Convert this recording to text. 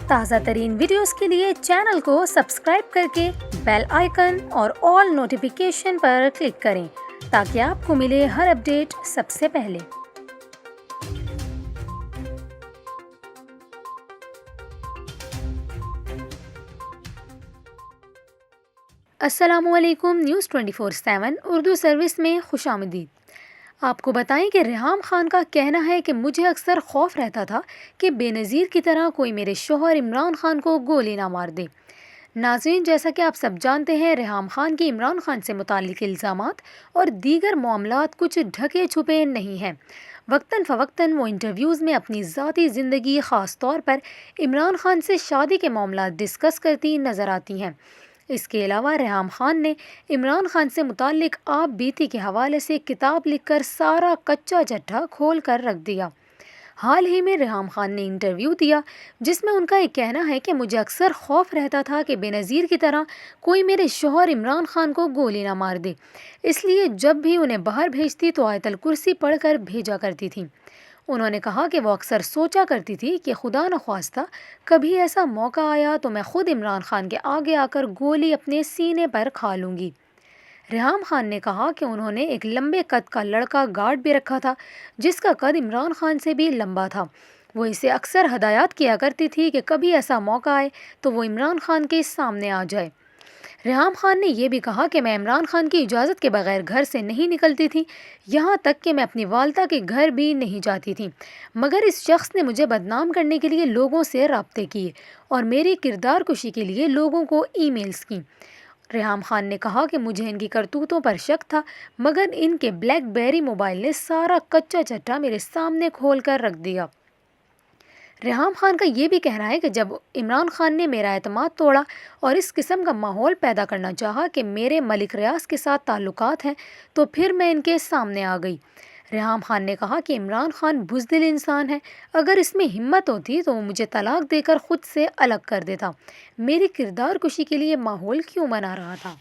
تازہ ترین ویڈیوز کے لیے چینل کو سبسکرائب کر کے بیل آئیکن اور آل نوٹیفیکیشن پر کلک کریں تاکہ آپ کو ملے ہر اپڈیٹ سب سے پہلے۔ السلام علیکم، نیوز 24/7 اردو سروس میں خوش آمدید۔ آپ کو بتائیں کہ ریحام خان کا کہنا ہے کہ مجھے اکثر خوف رہتا تھا کہ بے نظیر کی طرح کوئی میرے شوہر عمران خان کو گولی نہ مار دے۔ ناظرین، جیسا کہ آپ سب جانتے ہیں، ریحام خان کی عمران خان سے متعلق الزامات اور دیگر معاملات کچھ ڈھکے چھپے نہیں ہیں۔ وقتاً فوقتاً وہ انٹرویوز میں اپنی ذاتی زندگی، خاص طور پر عمران خان سے شادی کے معاملات ڈسکس کرتی نظر آتی ہیں۔ اس کے علاوہ ریحام خان نے عمران خان سے متعلق آپ بیتی کے حوالے سے کتاب لکھ کر سارا کچا چٹھا کھول کر رکھ دیا۔ حال ہی میں ریحام خان نے انٹرویو دیا جس میں ان کا یہ کہنا ہے کہ مجھے اکثر خوف رہتا تھا کہ بے نظیر کی طرح کوئی میرے شوہر عمران خان کو گولی نہ مار دے، اس لیے جب بھی انہیں باہر بھیجتی تو آیت الکرسی پڑھ کر بھیجا کرتی تھی۔ انہوں نے کہا کہ وہ اکثر سوچا کرتی تھی کہ خدا نخواستہ کبھی ایسا موقع آیا تو میں خود عمران خان کے آگے آ کر گولی اپنے سینے پر کھا لوں گی۔ ریحام خان نے کہا کہ انہوں نے ایک لمبے قد کا لڑکا گارڈ بھی رکھا تھا جس کا قد عمران خان سے بھی لمبا تھا۔ وہ اسے اکثر ہدایات کیا کرتی تھی کہ کبھی ایسا موقع آئے تو وہ عمران خان کے سامنے آ جائے۔ ریحام خان نے یہ بھی کہا کہ میں عمران خان کی اجازت کے بغیر گھر سے نہیں نکلتی تھی، یہاں تک کہ میں اپنی والدہ کے گھر بھی نہیں جاتی تھی، مگر اس شخص نے مجھے بدنام کرنے کے لیے لوگوں سے رابطے کیے اور میری کردار کشی کے لیے لوگوں کو ای میلز کی۔ ریحام خان نے کہا کہ مجھے ان کی کرتوتوں پر شک تھا، مگر ان کے بلیک بیری موبائل نے سارا کچا چٹھا میرے سامنے کھول کر رکھ دیا۔ ریحام خان کا یہ بھی کہنا ہے کہ جب عمران خان نے میرا اعتماد توڑا اور اس قسم کا ماحول پیدا کرنا چاہا کہ میرے ملک ریاض کے ساتھ تعلقات ہیں تو پھر میں ان کے سامنے آ گئی۔ ریحام خان نے کہا کہ عمران خان بزدل انسان ہے، اگر اس میں ہمت ہوتی تو وہ مجھے طلاق دے کر خود سے الگ کر دیتا، میری کردار کشی کے لیے ماحول کیوں بنا رہا تھا۔